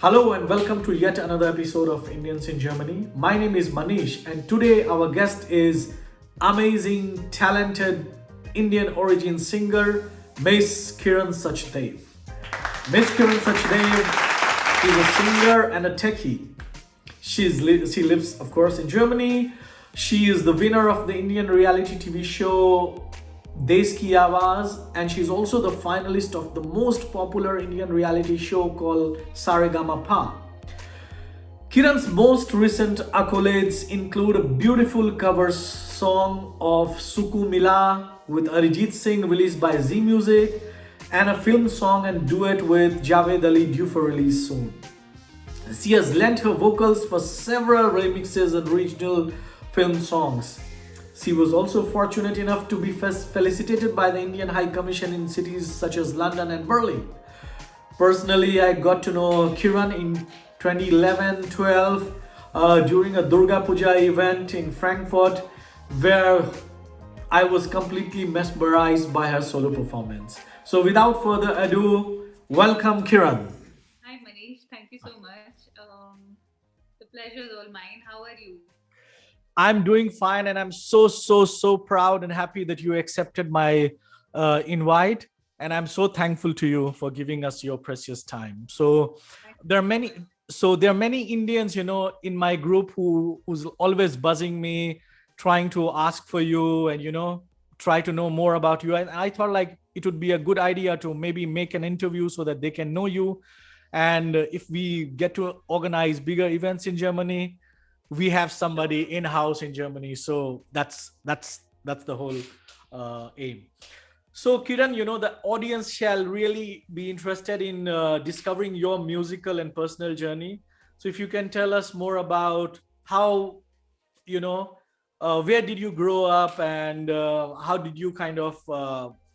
Hello and welcome to yet another episode of Indians in Germany. My name is Manish, and today our guest is amazing, talented Indian origin singer Miss Kiran Sachdev. Miss Kiran Sachdev is a singer and a techie. She lives, of course, in Germany. She is the winner of the Indian reality TV show Desh Ki Awaaz, and she's also the finalist of the most popular Indian reality show called Saregama Pa. Kiran's most recent accolades include a beautiful cover song of Sukoon Mila with Arijit Singh released by Z Music and a film song and duet with Javed Ali due for release soon. She has lent her vocals for several remixes and regional film songs. She was also fortunate enough to be felicitated by the Indian High Commission in cities such as London and Berlin. Personally, I got to know Kiran in 2011-12 during a Durga Puja event in Frankfurt, where I was completely mesmerized by her solo performance. So, without further ado, welcome Kiran. Hi Manish, thank you so much. The pleasure is all mine. How are you? I'm doing fine, and I'm so proud and happy that you accepted my invite. And I'm so thankful to you for giving us your precious time. Thank you There are so many, much. there are many Indians, in my group who's always buzzing me, trying to ask for you, and try to know more about you. And I thought like it would be a good idea to maybe make an interview so that they can know you. And if we get to organize bigger events in Germany, we have Sure. somebody in house in Germany. So that's the whole aim. So Kiran, the audience shall really be interested in discovering your musical and personal journey. So if you can tell us more about how, you know where did you grow up, and how did you kind of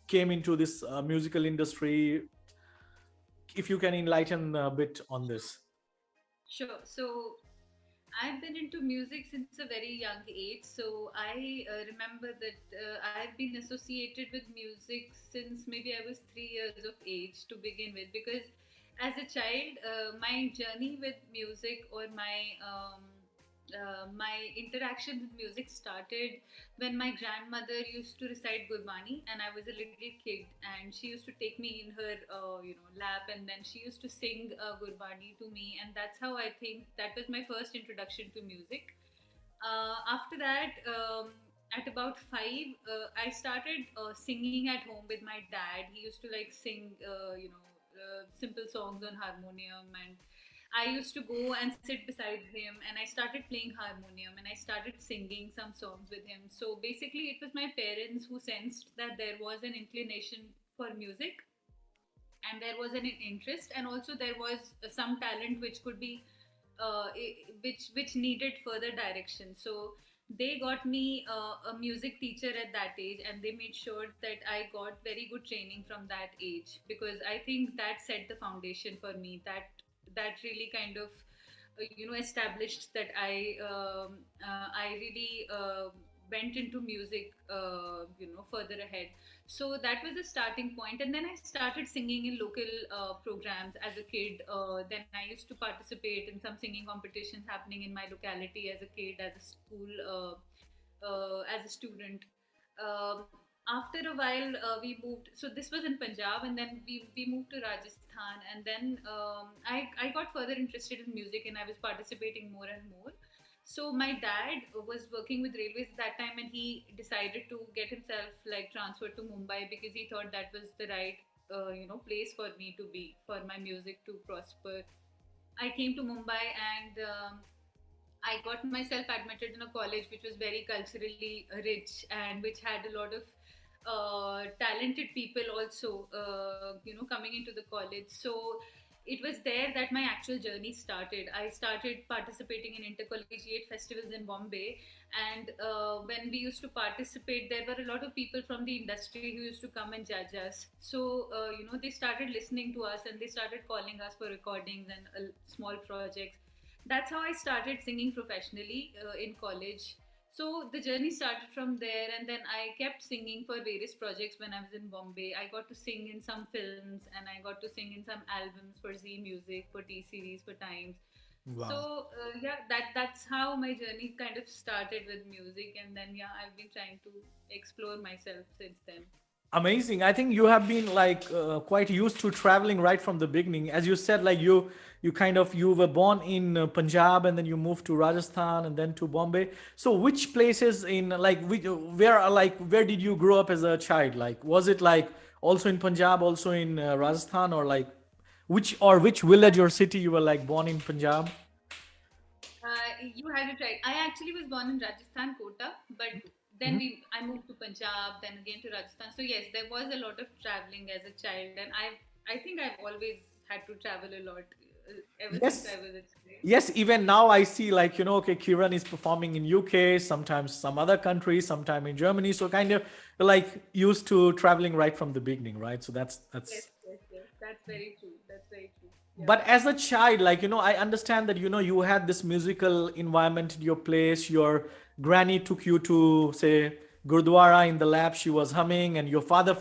came into this musical industry, if you can enlighten a bit on this. Sure. So I've been into music since a very young age. So I remember that I've been associated with music since maybe I was 3 years of age to begin with. Because as a child, my journey with music or my interaction with music started when my grandmother used to recite Gurbani, and I was a little kid, and she used to take me in her lap, and then she used to sing Gurbani to me, and that's how I think that was my first introduction to music. After that, at about 5, I started singing at home with my dad. He used to like sing, simple songs on harmonium, and I used to go and sit beside him, and I started playing harmonium, and I started singing some songs with him. So basically, it was my parents who sensed that there was an inclination for music, and there was an interest, and also there was some talent which could be which needed further direction. So they got me a music teacher at that age, and they made sure that I got very good training from that age, because I think that set the foundation for me. That really kind of established that I really went into music further ahead. So that was the starting point, and then I started singing in local programs as a kid. Then I used to participate in some singing competitions happening in my locality as a kid, as a school, as a student. After a while, we moved. So this was in Punjab, and then we moved to Rajasthan, and then I got further interested in music, and I was participating more and more. So my dad was working with railways at that time, and he decided to get himself like transferred to Mumbai, because he thought that was the right place for me to be, for my music to prosper. I came to Mumbai, and I got myself admitted in a college which was very culturally rich, and which had a lot of talented people also, coming into the college. So it was there that my actual journey started. I started participating in intercollegiate festivals in Bombay, and when we used to participate, there were a lot of people from the industry who used to come and judge us. So they started listening to us, and they started calling us for recordings and small projects. That's how I started singing professionally in college. So the journey started from there, and then I kept singing for various projects when I was in Bombay. I got to sing in some films, and I got to sing in some albums for Z Music, for T Series, for Times. So Wow. yeah, that's how my journey kind of started with music, and then yeah, I've been trying to explore myself since then. Amazing. I think you have been like quite used to traveling right from the beginning. As you said, like you kind of you were born in Punjab and then you moved to Rajasthan and then to Bombay. So which places in like where did you grow up as a child? Like was it like also in Punjab, also in Rajasthan, or like which village or city you were like born in Punjab? You had it right. I actually was born in Rajasthan, Kota, but then Mhm. I moved to Punjab, then again to Rajasthan. So yes, there was a lot of traveling as a child, and I think I've always had to travel a lot ever since Yes. I was a child. Yes, even now I see like, okay, Kiran is performing in UK, sometimes some other countries, sometime in Germany. So kind of like used to traveling right from the beginning, right? So Yes, that's yes, yes. That's very true. That's very true. Yeah. but as a child, like, I understand that, you had this musical environment in your place. Your granny took you to, say, Gurdwara in the lab. She was humming, and your father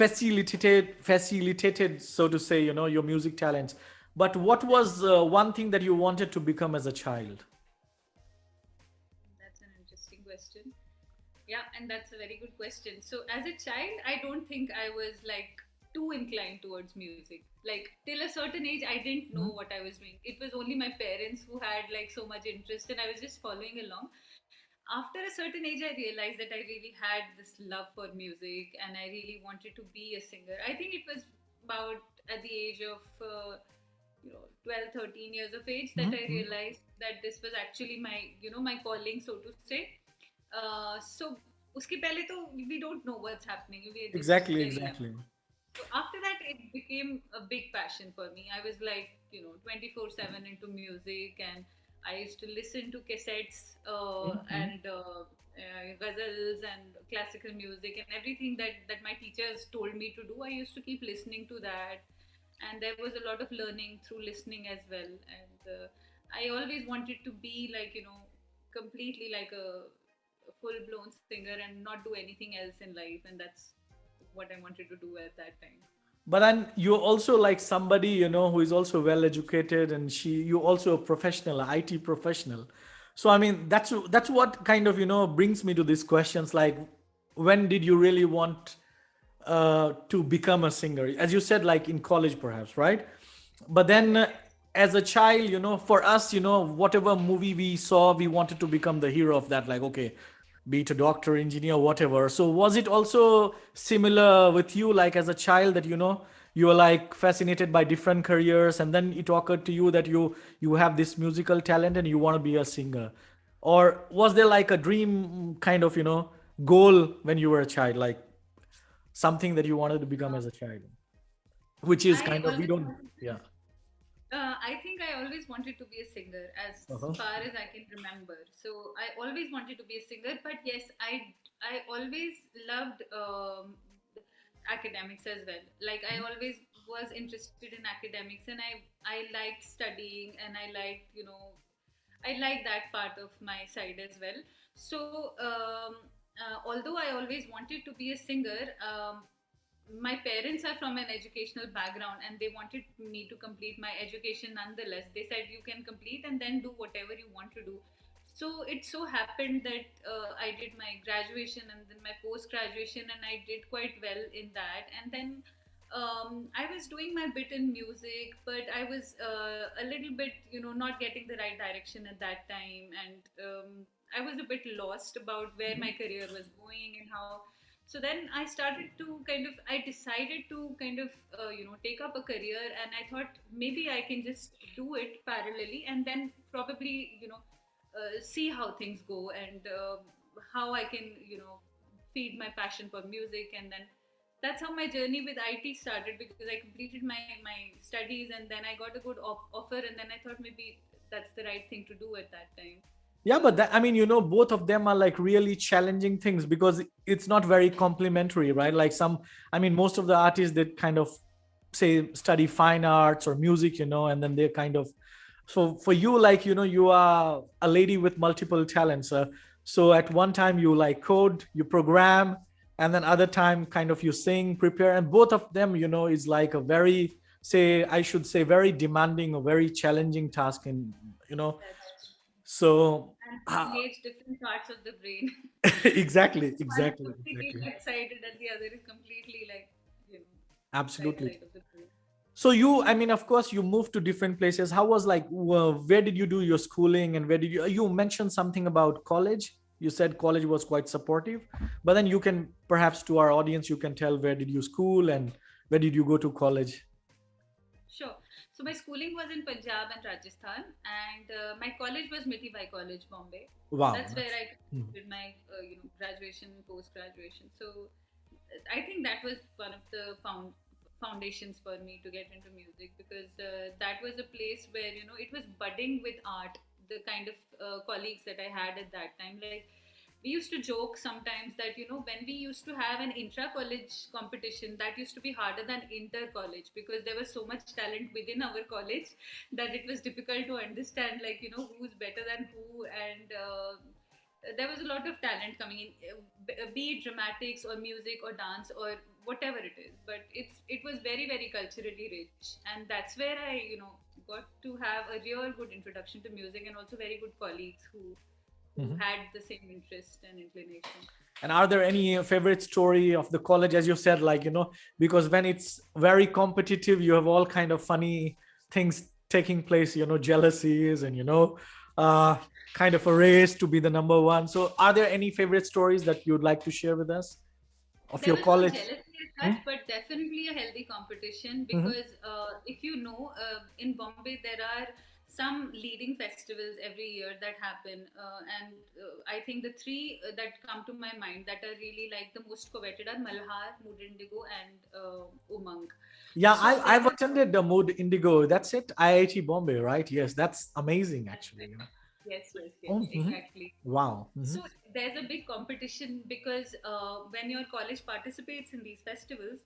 facilitated, so to say, your music talents. But what Right. was one thing that you wanted to become as a child? That's an interesting question. Yeah, and that's a very good question. So, as a child, I don't think I was like too inclined towards music. Like, till a certain age, I didn't know Mhm. what I was doing. It was only my parents who had like so much interest, and I was just following along. After a certain age, I realized that I really had this love for music and I really wanted to be a singer. I think it was about at the age of 12, 13 years of age that I Mhm. realized that this was actually my my calling, so to say. So uske pehle to we don't know what's happening, we are just Exactly, very young. exactly. So after that, it became a big passion for me. I was like, 24/7 into music, and I used to listen to cassettes Mhm. and ghazals and classical music and everything that my teachers told me to do. I used to keep listening to that, and there was a lot of learning through listening as well. And I always wanted to be like completely like a full blown singer and not do anything else in life, and that's what I wanted to do at that time. But then you're also like somebody, who is also well educated, and you also a professional, IT professional. So I mean, that's what kind of, brings me to these questions like, when did you really want to become a singer? As you said, like in college, perhaps, right? But then Correct. as a child, for us, whatever movie we saw, we wanted to become the hero of that. Like, okay, be it a doctor, engineer, whatever. So was it also similar with you, like as a child, that you were like fascinated by different careers, and then it occurred to you that you have this musical talent and you want to be a singer? Or was there like a dream kind of, goal when you were a child, like something that you wanted to become Uh, as a child, which is I kind of we always don't. wanted to. Yeah. I think I always wanted to be a singer as Uh-huh. far as I can remember. So I always wanted to be a singer, but yes, I always loved academics as well. Like I always was interested in academics, and I liked studying, and I liked I like that part of my side as well. So, although I always wanted to be a singer, my parents are from an educational background and they wanted me to complete my education nonetheless. They said you can complete and then do whatever you want to do. So it so happened that I did my graduation and then my post graduation, and I did quite well in that. And then I was doing my bit in music, but I was a little bit, not getting the right direction at that time. And I was a bit lost about where my career was going and how. So then I started to I decided to take up a career, and I thought maybe I can just do it parallelly and then probably, see how things go, and how I can, feed my passion for music. And then that's how my journey with IT started, because I completed my studies and then I got a good offer, and then I thought maybe that's the right thing to do at that time. Yeah, but I mean, both of them are like really challenging things because it's not very complementary, right? Like I mean, most of the artists that kind of say study fine arts or music, and then they're kind of, so for you, like, you are a lady with multiple talents. So at one time you like code, you program, and then other time kind of you sing, prepare, and both of them, is like a very, say, I should say, very demanding or very challenging task. And you know, That's true. so And uh, engage different parts of the brain. exactly, One is exactly, completely exactly, left-sided and the other is completely like, you know, right absolutely. side of the brain. So you, I mean, of course, you moved to different places. How was like, where did you do your schooling, and where did you mentioned something about college? You said college was quite supportive, but then you can perhaps to our audience, you can tell where did you school and where did you go to college? Sure. So my schooling was in Punjab and Rajasthan, and my college was Mitibai College, Bombay. Wow. That's where I Mhm. did my graduation, post graduation. So I think that was one of the foundations for me to get into music, because that was a place where it was budding with art. The kind of colleagues that I had at that time, like we used to joke sometimes that when we used to have an intra college competition, that used to be harder than inter college, because there was so much talent within our college that it was difficult to understand, like who's better than who. And there was a lot of talent coming in, be it dramatics or music or dance or whatever it is. But it was very, very culturally rich, and that's where I got to have a real good introduction to music, and also very good colleagues who Mhm. had the same interest and inclination. And are there any favorite story of the college, as you said, like, because when it's very competitive, you have all kind of funny things taking place, jealousies and, uh, kind of a race to be the number one. So are there any favorite stories that you'd like to share with us of There your was no college? jealousy as Hmm? such, but definitely a healthy competition, Mhm. because if you know, in Bombay there are some leading festivals every year that happen, and I think the three that come to my mind that are really like the most coveted are Malhar, Mood Indigo, and Umang. Yeah, So there I've was attended the Mood Indigo. That's it, IIT Bombay, right? Yes, that's amazing, That's actually. right. Yes, yes, yes, Oh, mhm. exactly. Wow. Mhm. So there's a big competition, because when your college participates in these festivals,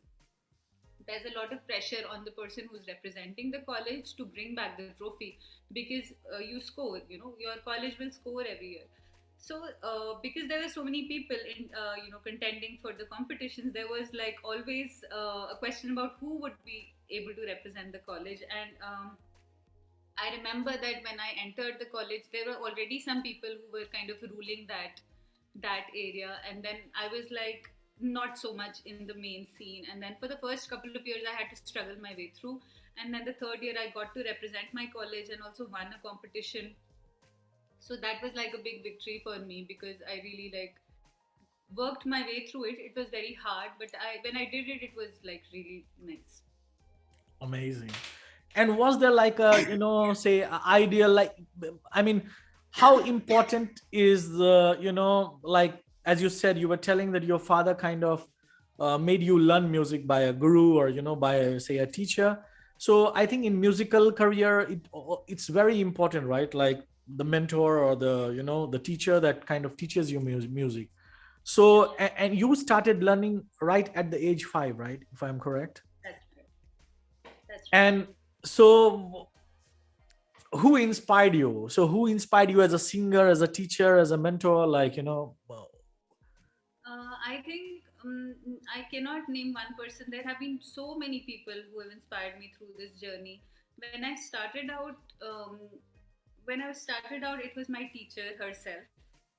there's a lot of pressure on the person who's representing the college to bring back the trophy, because you score, your college will score every year. So because there were so many people in contending for the competitions, there was like always a question about who would be able to represent the college. And I remember that when I entered the college, there were already some people who were kind of ruling that area, and then I was like not so much in the main scene. And then for the first couple of years, I had to struggle my way through, and then the third year, I got to represent my college and also won a competition. So that was like a big victory for me, because I really like worked my way through it. It was very hard, but I when I did it, it was like really nice. Amazing. And was there like a, say ideal, like, I mean, how important is the, like, as you said, you were telling that your father kind of made you learn music by a guru or, by, say, a teacher. So I think in musical career, it's very important, right? Like the mentor or the, the teacher that kind of teaches you music. So, and you started learning right at the age 5, right? If I'm correct. That's right. That's right. And so who inspired you? So who inspired you as a singer, as a teacher, as a mentor? Like, well, I think I cannot name one person. There have been so many people who have inspired me through this journey. When I started out, it was my teacher herself,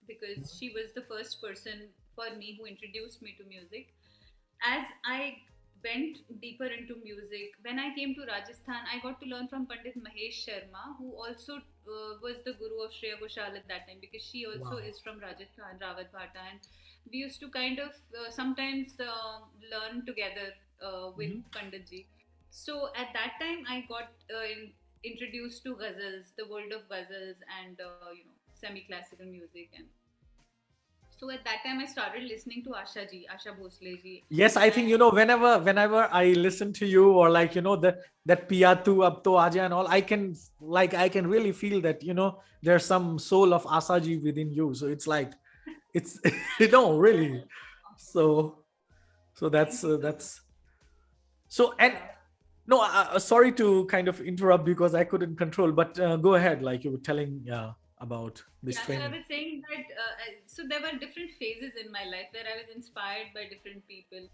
because she was the first person for me who introduced me to music. As I went deeper into music, when I came to Rajasthan, I got to learn from Pandit Mahesh Sharma, who also was the guru of Shreya Ghoshal at that time, because she also wow. is from Rajasthan, Rawat Bhata, and we used to kind of sometimes learn together with Mhm. Panditji. So at that time, I got introduced to ghazals, the world of ghazals, and semi-classical music. And so at that time, I started listening to Asha Bhosle ji, Yes, I think, and whenever I listen to you, or like, that Piyatu Ab To Aaja and all, I can really feel that, there's some soul of Asaji within you. So it's like, it's, really. So, so thank that's, you so much. that's, so, and Yeah. no, sorry to kind of interrupt because I couldn't control, but go ahead. Like you were telling, yeah. about this Yeah, so I training? was saying that so there were different phases in my life where I was inspired by different people.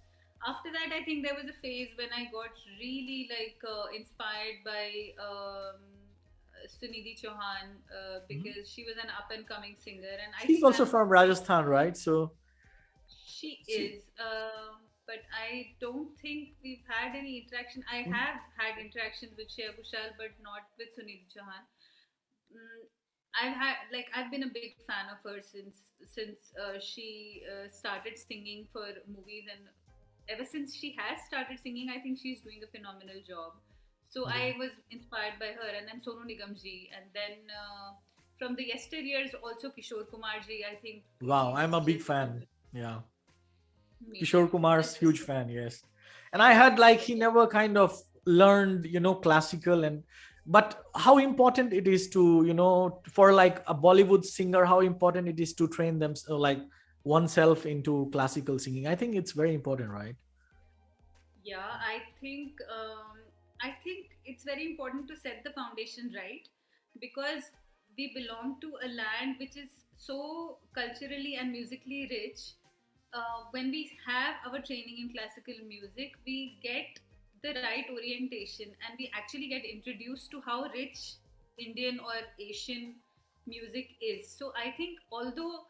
After that, I think there was a phase when I got really inspired by Sunidhi Chauhan Mhm. because she was an up and coming singer, and I She's think also I'm from Rajasthan, right? So she she. is, but I don't think we've had any interaction. I Mhm. have had interactions with Shreya Ghoshal, but not with Sunidhi Chauhan. Mm, I've been a big fan of her since she started singing for movies, and ever since she has started singing, I think she's doing a phenomenal job. So Yeah. I was inspired by her, and then Sonu Nigam ji, and then from the yesteryears also Kishore Kumar ji. I think Wow, I'm he's a big just fan. Yeah. me Kishore too. Kumar's That's just huge fan, yes. And I heard like he never kind of learned, classical and but how important it is to, for like a Bollywood singer, how important it is to train them like oneself into classical singing. I think it's very important, right? Yeah, I think it's very important to set the foundation right because we belong to a land which is so culturally and musically rich. When we have our training in classical music, we get the right orientation and we actually get introduced to how rich Indian or Asian music is. So I think although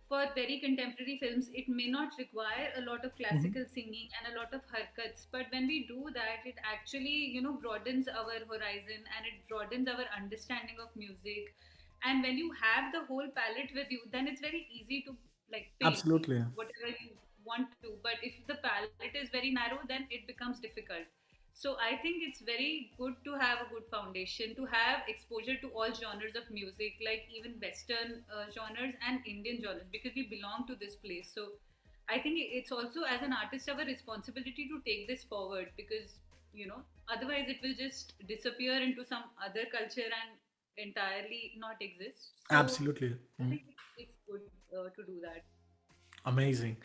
for very contemporary films it may not require a lot of Mhm. classical singing and a lot of harkats, but when we do that it actually broadens our horizon and it broadens our understanding of music. And when you have the whole palette with you, then it's very easy to like pick Absolutely. whatever you want to. But if the palette is very narrow, then it becomes difficult. So I think it's very good to have a good foundation, to have exposure to all genres of music, like even Western genres and Indian genres, because we belong to this place. So I think it's also as an artist our responsibility to take this forward because otherwise it will just disappear into some other culture and entirely not exist. So Absolutely. I Mhm. think it's good to do that. Amazing.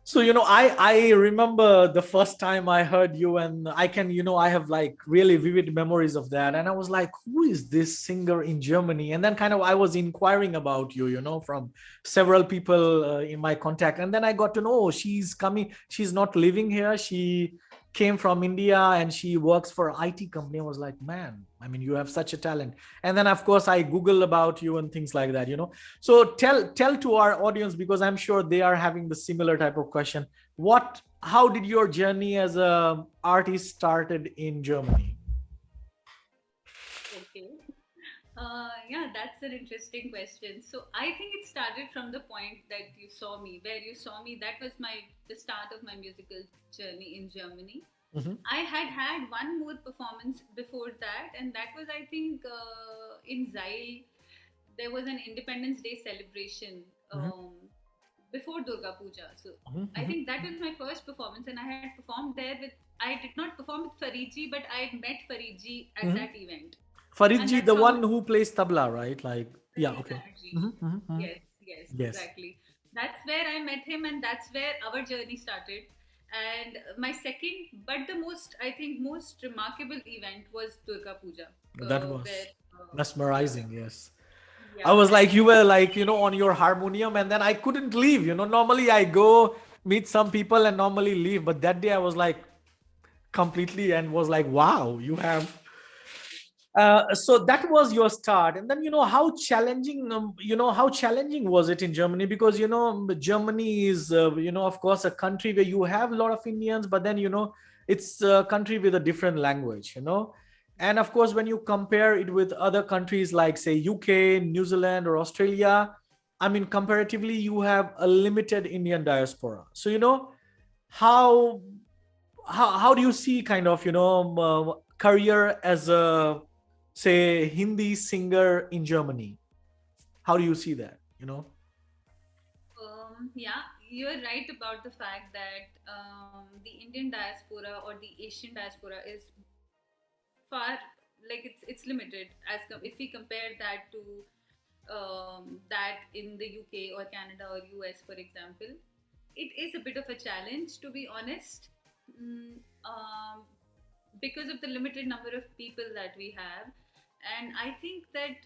So, I remember the first time I heard you, and I can, I have like really vivid memories of that. And I was like, who is this singer in Germany? And then kind of I was inquiring about you, from several people in my contact. And then I got to know, oh, she's coming, she's not living here. She came from India and she works for IT company. I was like, man, I mean, you have such a talent. And then of course I Google about you and things like that. So tell to our audience, because I'm sure they are having the similar type of question. How did your journey as a artist started in Germany? Okay. Yeah, that's an interesting question. So I think it started from the point that you saw me, where you saw me. That was my the start of my musical journey in Germany. Hmm. I had had one more performance before that, and that was I think in Zail. There was an Independence Day celebration Hmm. before Durga Puja. So I Hmm. think that was my first performance, and I had performed there with. I did not perform with Fariji, but I met Fariji at Hmm. that event, and Faridji, that's the how one who plays tabla, right? Like, yeah, Pradeep okay. Banerjee. Hmm. Yes, yes, Yes. exactly. That's where I met him, and that's where our journey started. And my second, but the most, I think, most remarkable event was Durga Puja, That where, was yeah, mesmerizing. Yes. I yeah, was like, and you were like, on your harmonium, and then I couldn't leave. Normally I go meet some people and normally leave, but that day I was like completely and was like, wow, you have. So that was your start, and then how challenging was it in Germany, because Germany is of course a country where you have a lot of Indians, but then it's a country with a different language, and of course when you compare it with other countries like say UK, New Zealand, or Australia, I mean comparatively you have a limited Indian diaspora. So how how do you see kind of career as a say Hindi singer in Germany? How do you see that? yeah, you're right about the fact that the Indian diaspora or the Asian diaspora is far it's limited if we compare that to that in the UK or Canada or US, for example. It is a bit of a challenge, to be honest, mm, um, because of the limited number of people that we have. And I think that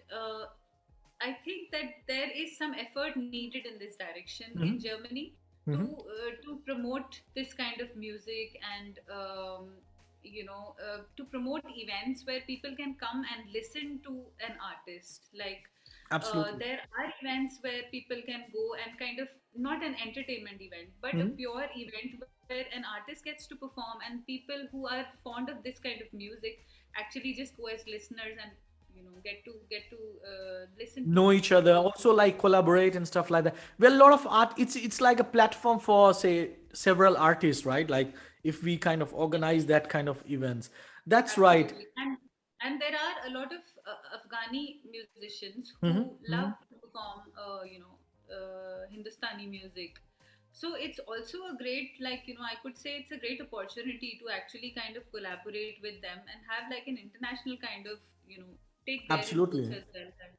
I think that there is some effort needed in this direction in Hmm. Germany Hmm. to promote this kind of music, and to promote events where people can come and listen to an artist. Like Absolutely. there are events where people can go and kind of, not an entertainment event, but a Hmm. pure event where an artist gets to perform, and people who are fond of this kind of music actually just go as listeners and get to listen to Know each other, those also music. like collaborate and stuff like that. Well, a lot of art, it's like a platform for, say, several artists, right? Like if we kind of organize that kind of events. That's right. Absolutely. And there are a lot of Afghani musicians who Hmm. love Hmm. to perform, Hindustani music. So it's also a great, like, I could say it's a great opportunity to actually kind of collaborate with them and have like an international kind of, take their inputs Absolutely. as well, and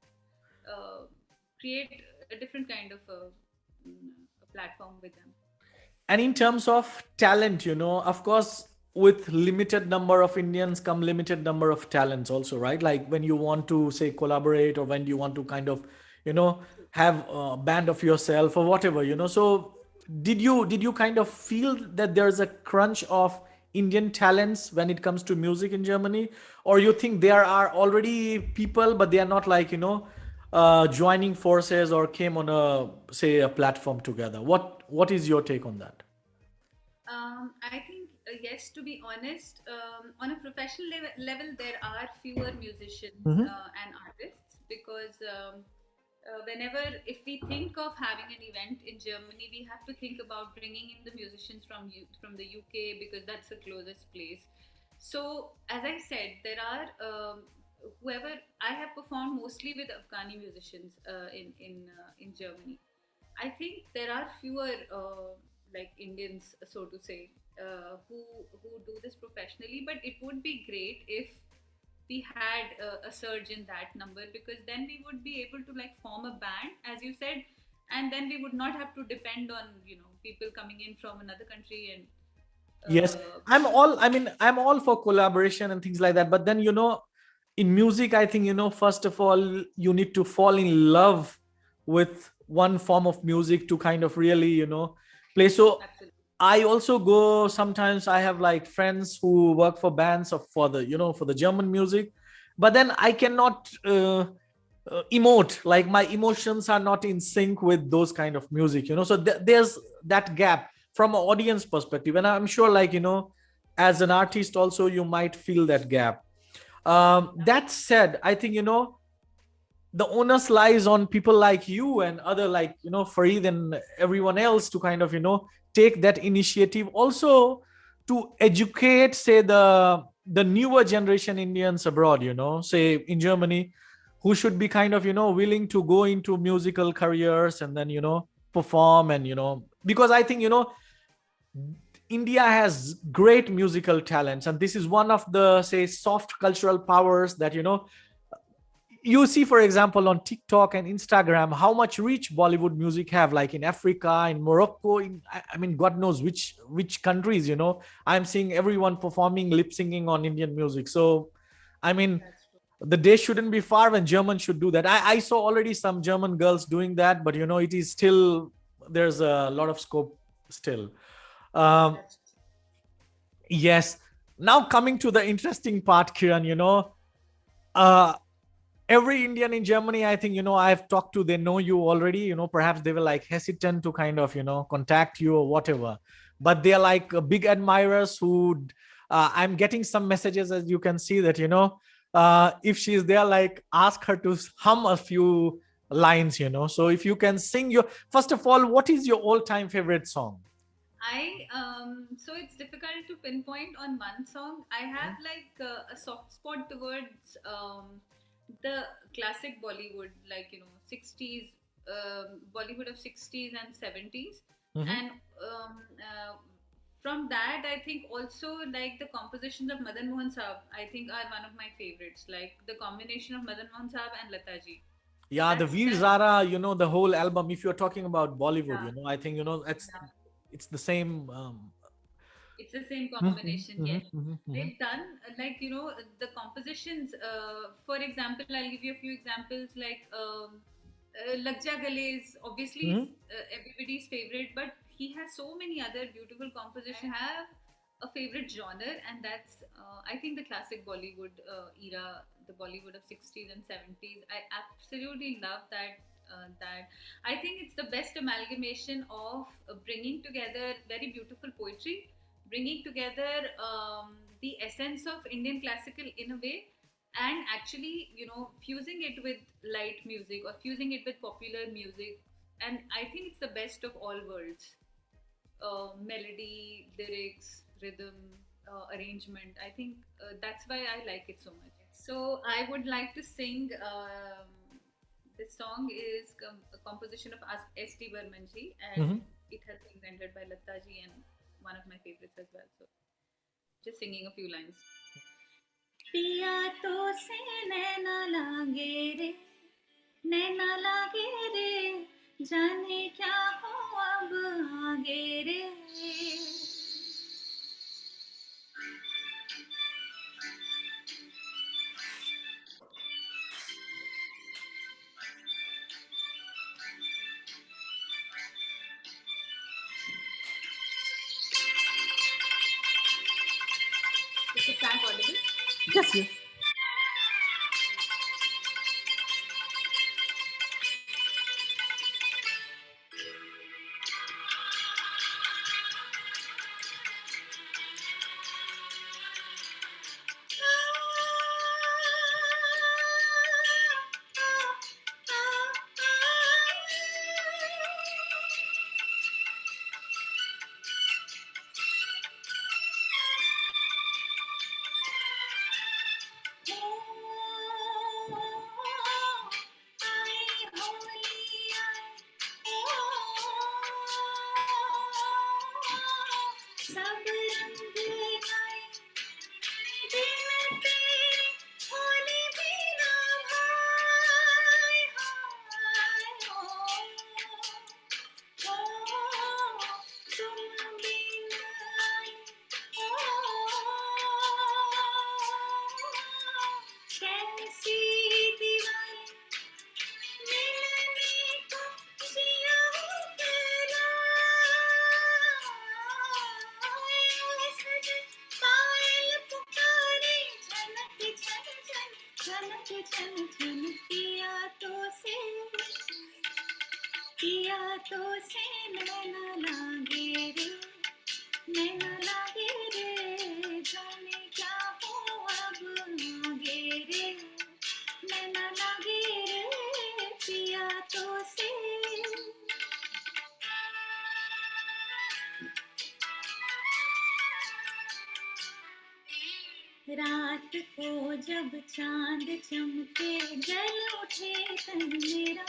create a different kind of a platform with them. And in terms of talent, of course, with limited number of Indians come limited number of talents also, right? Like when you want to, say, collaborate, or when you want to kind of, you know have a band of yourself or whatever, so did you kind of feel that there's a crunch of Indian talents when it comes to music in Germany, or you think there are already people but they are not, like, joining forces or came on a, say, a platform together? What is your take on that? I think, yes, to be honest, on a professional level, there are fewer musicians Hmm. and artists, because whenever, if we think of having an event in Germany, we have to think about bringing in the musicians from the UK, because that's the closest place. So, as I said, there are whoever I have performed mostly with Afghani musicians in Germany. I think there are fewer like Indians, so to say, who do this professionally. But it would be great if we had a surge in that number, because then we would be able to like form a band, as you said, and then we would not have to depend on people coming in from another country and Yes, uh, I'm all for collaboration and things like that. But then, in music, I think, first of all, you need to fall in love with one form of music to kind of really, play. So absolutely. I also go sometimes. I have like friends who work for bands of for the, for the German music, but then I cannot emote, like my emotions are not in sync with those kind of music, so there's that gap from an audience perspective, and I'm sure, like, as an artist also you might feel that gap. That said, I think, the onus lies on people like you and other, like, Farid and everyone else to kind of, take that initiative also to educate, say, the newer generation Indians abroad, say in Germany, who should be kind of, willing to go into musical careers and then, perform, and, because I think, India has great musical talents, and this is one of the, say, soft cultural powers that, you see, for example, on TikTok and Instagram, how much reach Bollywood music have, like in Africa, in Morocco, I mean, God knows which countries, I'm seeing everyone performing, lip singing on Indian music. So, I mean, That's true. the day shouldn't be far when Germans should do that. I saw already some German girls doing that, but, it is still, there's a lot of scope still. Um, That's yes. Now coming to the interesting part, Kiran, uh, every Indian in Germany, I think, I've talked to, they know you already, perhaps they were like hesitant to kind of, contact you or whatever, but they're like big admirers who, I'm getting some messages, as you can see, that, if she's there, like, ask her to hum a few lines, so if you can sing your, first of all, what is your all-time favorite song? so it's difficult to pinpoint on one song. I have like a soft spot towards the classic Bollywood, like 60s, Bollywood of 60s and 70s, Mhm. and from that I think also like the compositions of Madan Mohan Saab, I think are one of my favorites. Like the combination of Madan Mohan Saab and Lata ji. Yeah, the Veer That's Zara, the whole album. If you're talking about Bollywood, yeah, I think, yeah. it's the same. It's the same Mhm, combination, mhm, yes. mhm, mhm, They've done the compositions. For example, I'll give you a few examples like Lag Ja Gale is obviously mhm. everybody's favorite, but he has so many other beautiful compositions. I have a favorite genre, and that's I think the classic Bollywood era, the Bollywood of 60s and 70s. I absolutely love that I think it's the best amalgamation of bringing together very beautiful poetry, bringing together the essence of Indian classical in a way, and actually, fusing it with light music or fusing it with popular music. And I think it's the best of all worlds, melody, lyrics, rhythm, arrangement. I think that's why I like it so much. So I would like to sing. This song is a composition of S.T. Burmanji, and Mhm. it has been rendered by Lataji, and one of my favorites as well. So just singing a few lines. पिया तो से नैना लागे रे, नैना लागे रे, जाने क्या हो अब आगे रे. Is the track audible? Yes, yes. सब रंग लाए दिन तेरे होली बिना भाई हाय हो तुम बिन आए कैसी दीवानी मिलने को जिया सजन पायल पुकारे झनक झन झन झनक झन झन पिया तो से नैना लागे रे, नैना लागे रे, जाने क्या हो अब आगे रे, नैना लागे रे, पिया तो से. रात को जब चांद चमके जल उठे तन मेरा,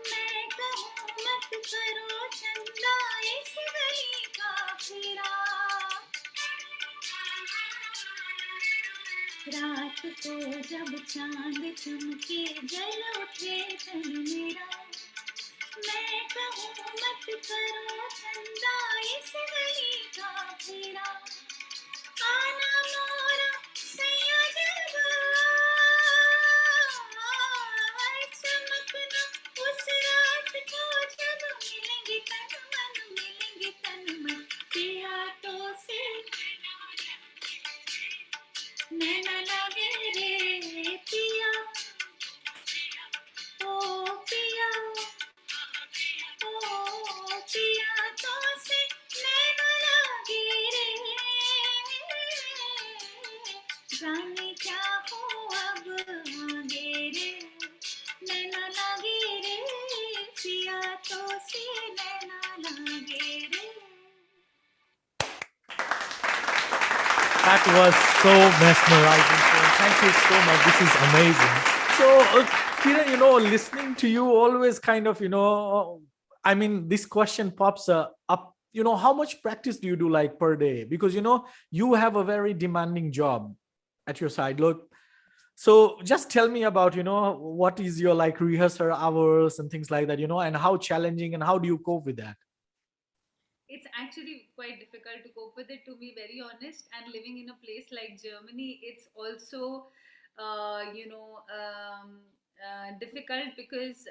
मैं कहूँ मत करो चंदा इस गली का फेरा. रात को जब चांद चमके जल उठे तन मेरा, मैं कहूँ मत करो चंदा इस गली का फेरा. आना मोरा सैया जलवा, चमकना उस रात को जब मिलेंगे तन मन पिया तो से नैना लागे रे, पिया ओ पिया ओ पिया तो से नैना लागे रे, जाने क्या हो अब आगे रे, नैना लागे रे, पिया तो से नैना लागे रे. That was so mesmerizing. So thank you so much. This is amazing. So, Kiran, listening to you always kind of, I mean, this question pops up. How much practice do you do like per day? Because, you have a very demanding job at your side. Look, so just tell me about, what is your like rehearsal hours and things like that, and how challenging and how do you cope with that? it's actually quite difficult to cope with it, to be very honest. And living in a place like Germany, it's also difficult, because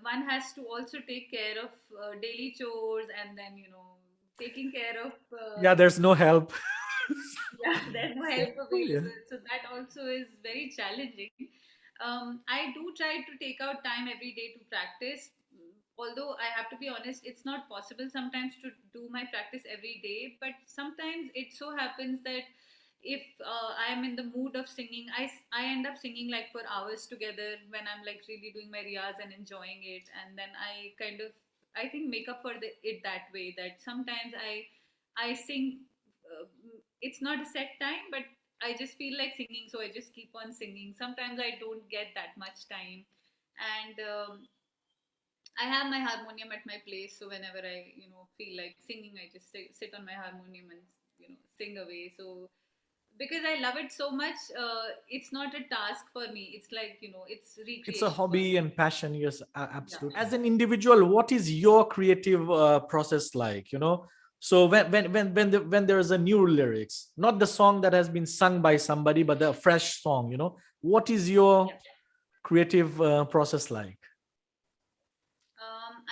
one has to also take care of daily chores, and then taking care of Yeah, there's no help. yeah, there's no help Yeah. available, so that also is very challenging. I do try to take out time every day to practice. Although I have to be honest, it's not possible sometimes to do my practice every day, but sometimes it so happens that if I am in the mood of singing, I end up singing like for hours together when I'm like really doing my riyaz and enjoying it. And then I kind of, I think, make up for it that way, that sometimes I sing. It's not a set time, but I just feel like singing, so I just keep on singing. Sometimes I don't get that much time, and I have my harmonium at my place, so whenever I feel like singing, I just sit on my harmonium and sing away. So because I love it so much, it's not a task for me. It's like it's It's a recreation for hobby me. and passion. Yes, Yeah. absolutely. As an individual, what is your creative process like? So when there is a new lyrics, not the song that has been sung by somebody, but the fresh song. What is your Yeah. creative process like?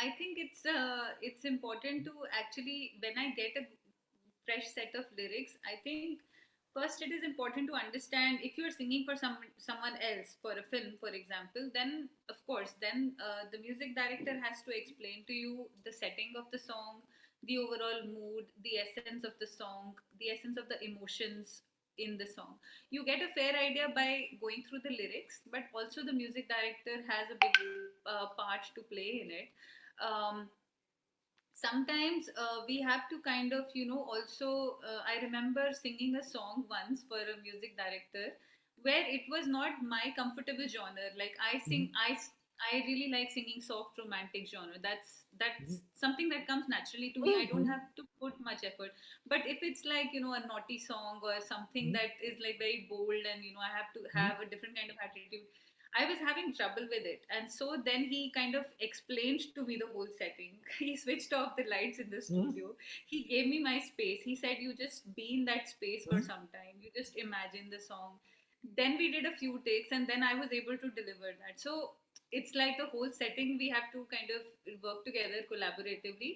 I think it's important to actually, when I get a fresh set of lyrics, I think first it is important to understand, if you're singing for someone else for a film, for example, then of course, then the music director has to explain to you the setting of the song, the overall mood, the essence of the song, the essence of the emotions in the song. You get a fair idea by going through the lyrics, but also the music director has a big part to play in it. um, Sometimes we have to kind of also, I remember singing a song once for a music director where it was not my comfortable genre. Like Mhm. I really like singing soft romantic genre. That's Mhm. something that comes naturally to me. I don't Mhm. have to put much effort. But if it's like a naughty song or something Mhm. that is like very bold, and I have to Mhm. have a different kind of attitude, I was having trouble with it. And so then he kind of explained to me the whole setting. He switched off the lights in the Mhm. studio. He gave me my space. He said, "You just be in that space for Mhm. some time. You just imagine the song." Then we did a few takes, and then I was able to deliver that. So it's like the whole setting, we have to kind of work together collaboratively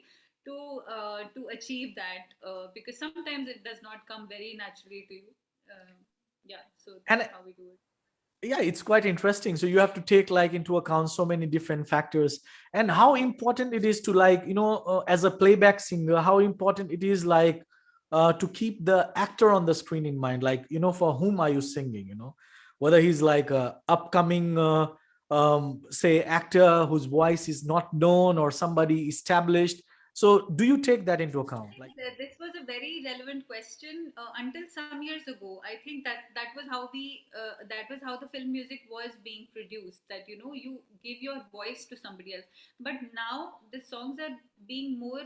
to achieve that, because sometimes it does not come very naturally to you. Uh, yeah, so that's And how we do it. yeah, it's quite interesting. So you have to take like into account so many different factors, and how Yes. important it is to like as a playback singer, how important it is like to keep the actor on the screen in mind, like for whom are you singing, whether he's like a upcoming say actor whose voice is not known or somebody established. So do you take that into I account, think like? that this was a very relevant question until some years ago. I think that was how that was how the film music was being produced. That you give your voice to somebody else. But now the songs are being more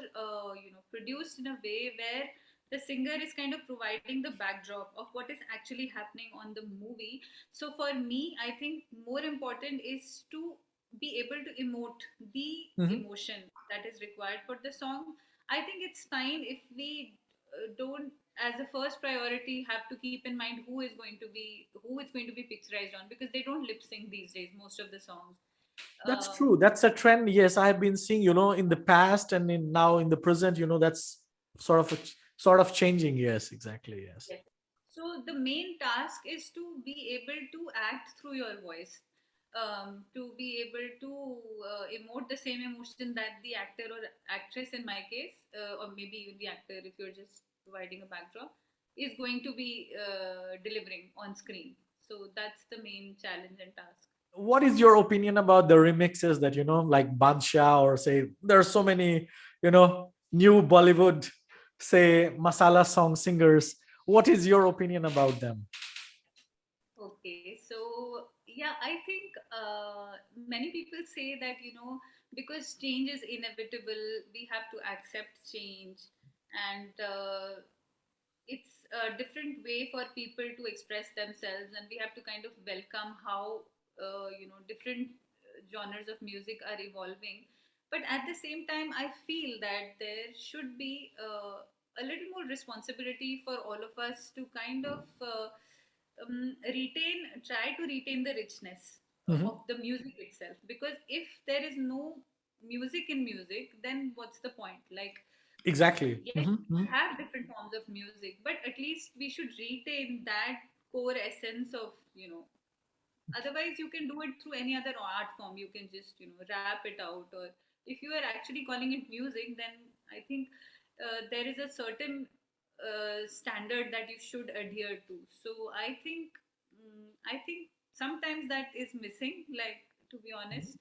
produced in a way where the singer is kind of providing the backdrop of what is actually happening on the movie. So for me, I think more important is to be able to emote the Mhm. emotion that is required for the song. I think it's fine if we don't, as a first priority, have to keep in mind who is going to be picturized on, because they don't lip sync these days, most of the songs. That's true. That's a trend. Yes, I have been seeing, in the past and in now in the present, that's sort of changing. Yes, exactly. Yes. Yes. So the main task is to be able to act through your voice, to be able to emote the same emotion that the actor or actress, in my case, or maybe even the actor, if you're just providing a backdrop, is going to be delivering on screen. So that's the main challenge and task. What is your opinion about the remixes that, like Bansha, or say there are so many, new Bollywood, say masala song singers. What is your opinion about them? Okay, so yeah, I think many people say that because change is inevitable, we have to accept change, and it's a different way for people to express themselves, and we have to kind of welcome how different genres of music are evolving. But at the same time, I feel that there should be a little more responsibility for all of us to kind of try to retain the richness Mhm. of the music itself. Because if there is no music in music, then what's the point? Like, Exactly. yes, Mhm, we mhm. have different forms of music, but at least we should retain that core essence of, otherwise you can do it through any other art form. You can just, rap it out, or if you are actually calling it music, then I think there is a certain standard that you should adhere to. So I think sometimes that is missing, like, to be honest.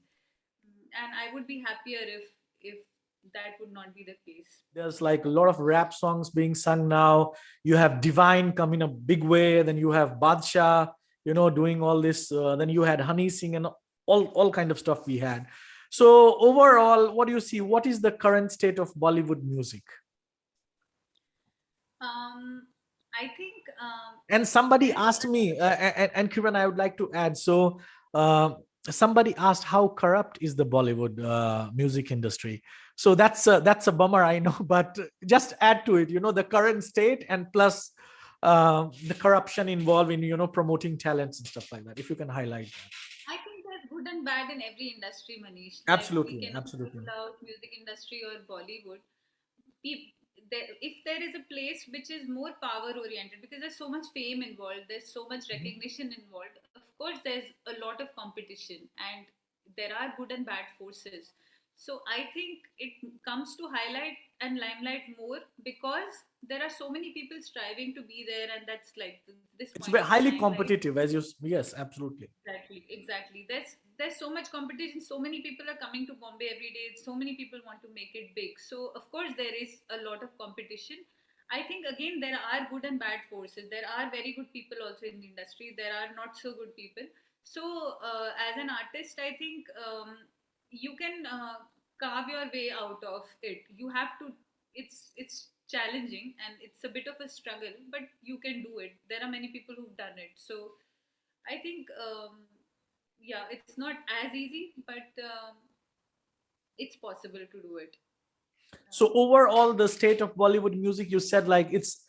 And I would be happier if that would not be the case. There's like a lot of rap songs being sung now. You have Divine coming a big way. Then you have Badshah, doing all this. Then you had Honey Singh and all kind of stuff we had. So overall, what do you see? What is the current state of Bollywood music? um I think And somebody there asked me, and Kiran, I would like to add. So uh, somebody asked how corrupt is the Bollywood music industry. So that's a bummer, I know, but just add to it, the current state and plus the corruption involved in promoting talents and stuff like that. If you can highlight that. I think there's good and bad in every industry, Manish. Like, we Absolutely, cannot absolutely. rule out music industry or Bollywood. If there is a place which is more power oriented, because there's so much fame involved, there's so much Mhm. recognition involved, of course there's a lot of competition, and there are good and bad forces. So I think it comes to highlight and limelight more because there are so many people striving to be there, and that's like this It's point very of highly time, like. competitive, as you yes, absolutely. Exactly, exactly. There's so much competition. So many people are coming to Bombay every day. So many people want to make it big. So of course there is a lot of competition. I think again there are good and bad forces. There are very good people also in the industry. There are not so good people. So as an artist, I think you can carve your way out of it. You have to. It's challenging and it's a bit of a struggle, but you can do it. There are many people who've done it. So I think, yeah, it's not as easy, but it's possible to do it. So overall, the state of Bollywood music, you said like it's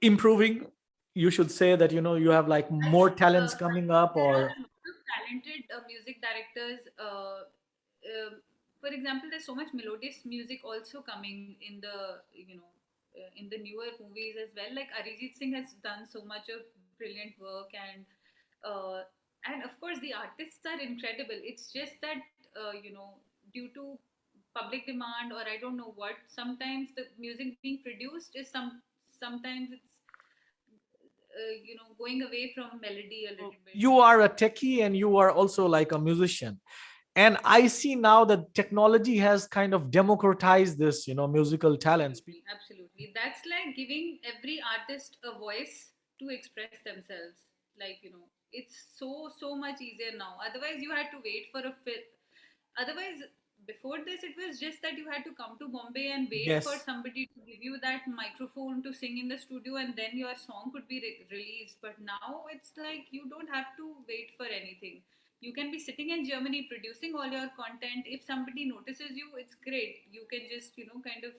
improving. You should say that you have like I more think talents coming up, there are or a lot of talented music directors. For example, there's so much melodious music also coming in the in the newer movies as well. Like Arijit Singh has done so much of brilliant work, uh, and of course the artists are incredible. It's just that due to public demand, or I don't know what, sometimes the music being produced is sometimes it's going away from melody a little bit. you are a techie and you are also like a musician. And I see now that technology has kind of democratized this, musical talents. Absolutely, absolutely. That's like giving every artist a voice to express themselves. Like, it's so much easier now. Otherwise, you had to wait for a film. Otherwise, before this, it was just that you had to come to Bombay and wait for Yes, somebody to give you that microphone to sing in the studio, and then your song could be released. But now it's like you don't have to wait for anything. You can be sitting in Germany producing all your content. If somebody notices you, it's great. You can just, kind of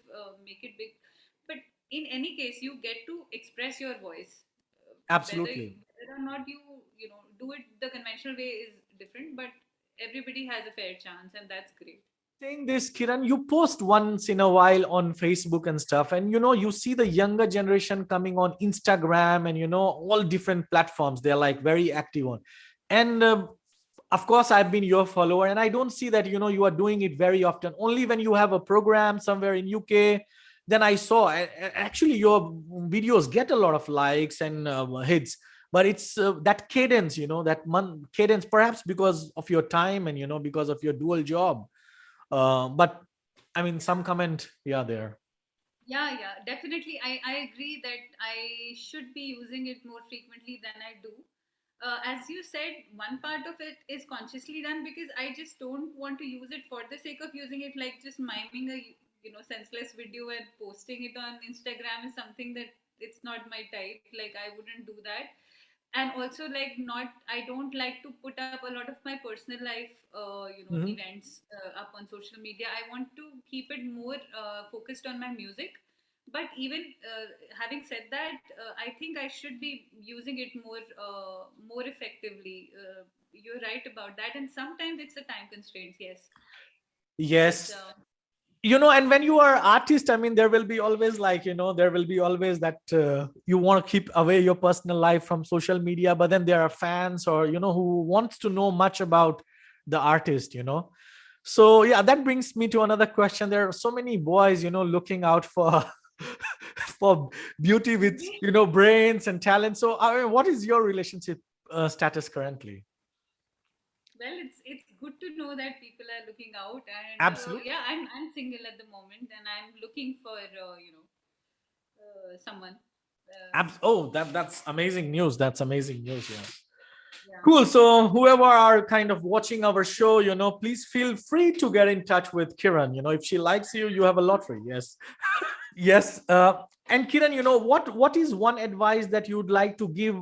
make it big. But in any case, you get to express your voice. absolutely. Whether or not you do it the conventional way is different, but everybody has a fair chance, and that's great. Saying this, Kiran, you post once in a while on Facebook and stuff, and you see the younger generation coming on Instagram and all different platforms. They're like very active on, and of course I've been your follower, and I don't see that you are doing it very often. Only when you have a program somewhere in UK, then I saw. Actually, your videos get a lot of likes and hits. But it's that cadence, that cadence, perhaps because of your time and because of your dual job. But I mean, some comment, yeah, there. Yeah, definitely. I agree that I should be using it more frequently than I do. As you said, one part of it is consciously done because I just don't want to use it for the sake of using it, like just miming a senseless video and posting it on Instagram is something that it's not my type. Like, I wouldn't do that. and also like not, I don't like to put up a lot of my personal life Hmm. events up on social media. I want to keep it more focused on my music. But even having said that, I think I should be using it more effectively. You're right about that, and sometimes it's the time constraints, yes. But Yes. And when you are artist, I mean, there will be always like, there will be always that you want to keep away your personal life from social media, but then there are fans or who wants to know much about the artist. So yeah, that brings me to another question. There are so many boys looking out for for beauty with brains and talent. So I mean, what is your relationship status currently? well, it's good to know that people are looking out, and Absolutely. yeah, I'm single at the moment, and I'm looking for someone. Oh, that's amazing news. That's amazing news. Yeah. Yeah. Cool. So whoever are kind of watching our show, please feel free to get in touch with Kiran. If she likes you, you have a lottery. Yes. Yes. And Kiran, what is one advice that you would like to give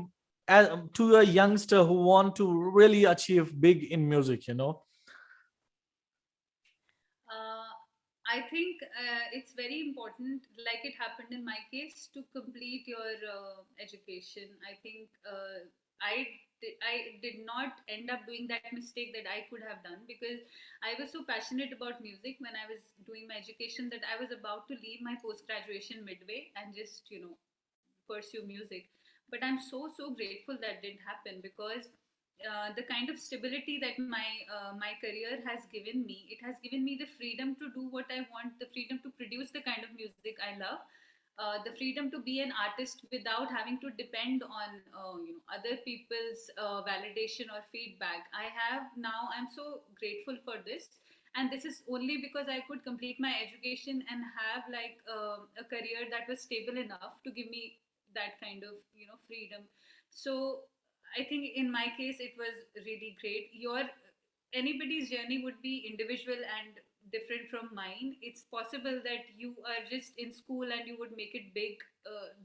to a youngster who want to really achieve big in music? Uh, I think it's very important, like it happened in my case, to complete your education. I think I did not end up doing that mistake that I could have done, because I was so passionate about music when I was doing my education that I was about to leave my post graduation midway and just pursue music. But I'm so grateful that did happen, because the kind of stability that my career has given me, it has given me the freedom to do what I want, the freedom to produce the kind of music I love, the freedom to be an artist without having to depend on other people's validation or feedback. I have now, I'm so grateful for this, and this is only because I could complete my education and have like a career that was stable enough to give me that kind of freedom. So I think in my case it was really great. Your anybody's journey would be individual and different from mine. It's possible that you are just in school and you would make it big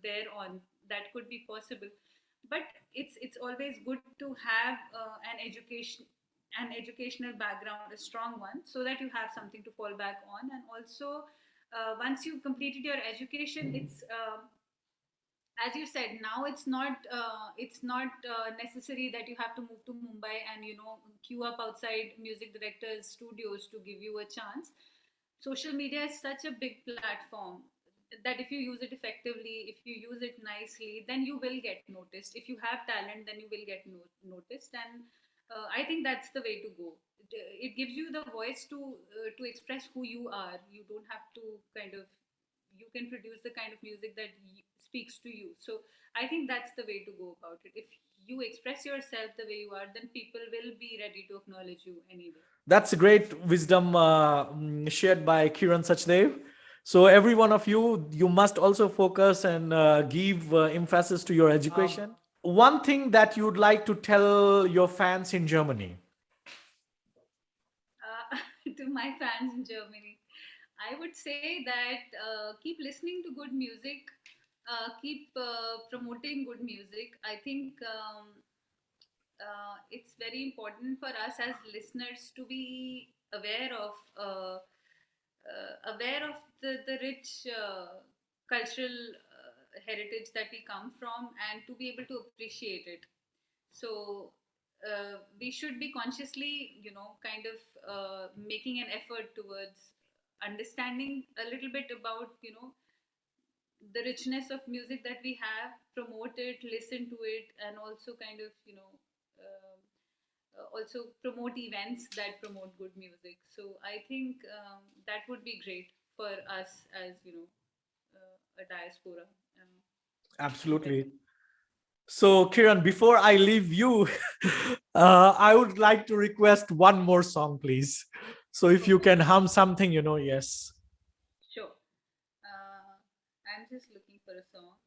there on. That could be possible, but it's always good to have an educational background, a strong one, so that you have something to fall back on. And also, once you've completed your education, it's as you said, now it's not necessary that you have to move to Mumbai and queue up outside music directors studios to give you a chance. Social media is such a big platform that if you use it effectively, if you use it nicely, then you will get noticed. If you have talent, then you will get noticed. And I think that's the way to go. It gives you the voice to express who you are. You don't have to kind of, you can produce the kind of music that speaks to you. So I think that's the way to go about it. If you express yourself the way you are, then people will be ready to acknowledge you anyway. That's a great wisdom shared by Kiran Sachdev. So every one of you must also focus and give emphasis to your education. One thing that you'd like to tell your fans in Germany. To my fans in Germany, I would say that keep listening to good music, keep promoting good music. I think it's very important for us as listeners to be aware of the rich cultural heritage that we come from, and to be able to appreciate it. So we should be consciously kind of making an effort towards understanding a little bit about the richness of music that we have, promote it, listen to it, and also kind of also promote events that promote good music. So I think that would be great for us as a diaspora Absolutely. endeavor. So, Kiran, before I leave you, I would like to request one more song, please. So, if you Okay, can hum something, yes. sure. I'm just looking for a song.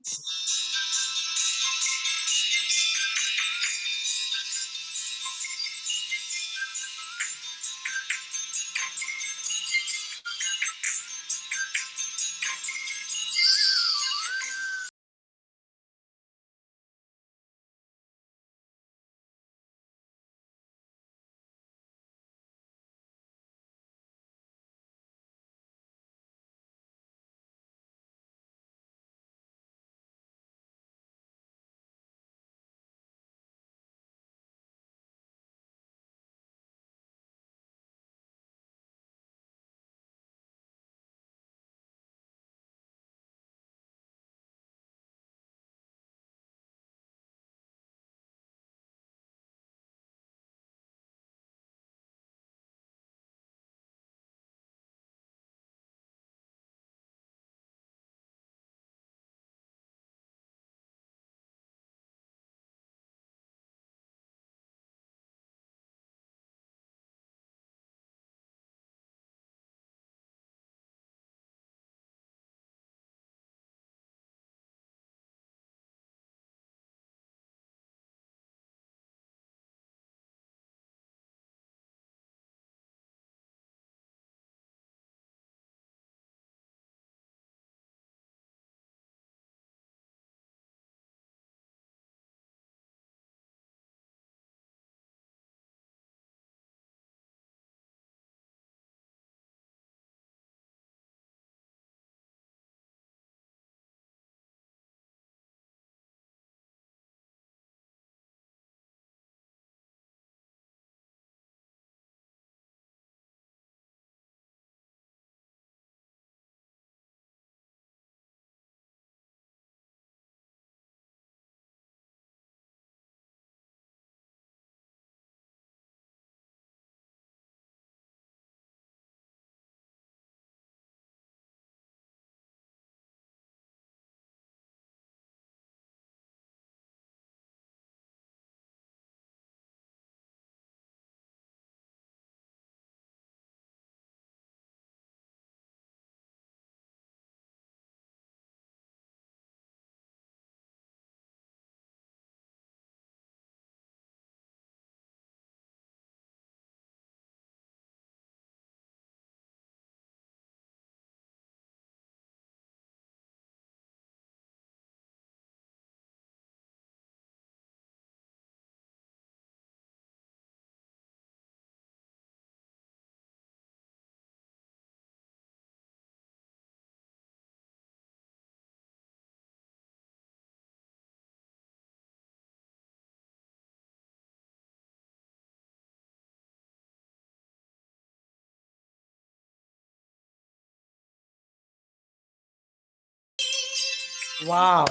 Wow.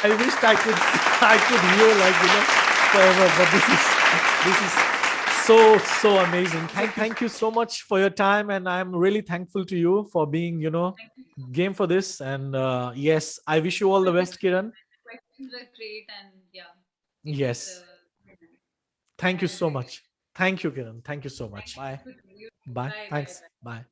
I wished I could hear like forever, but this is so amazing. Thank you so much for your time, and I'm really thankful to you for being Thank you so much. game for this. And yes, I wish you all the But best, Kiran. the questions were great, and yeah, it was Yes, very nice. thank I you so enjoyed it. much. Thank you, Kiran. Thank you so Thank much. you. Good to you. Bye. Bye, bye, Thanks. bye. Bye.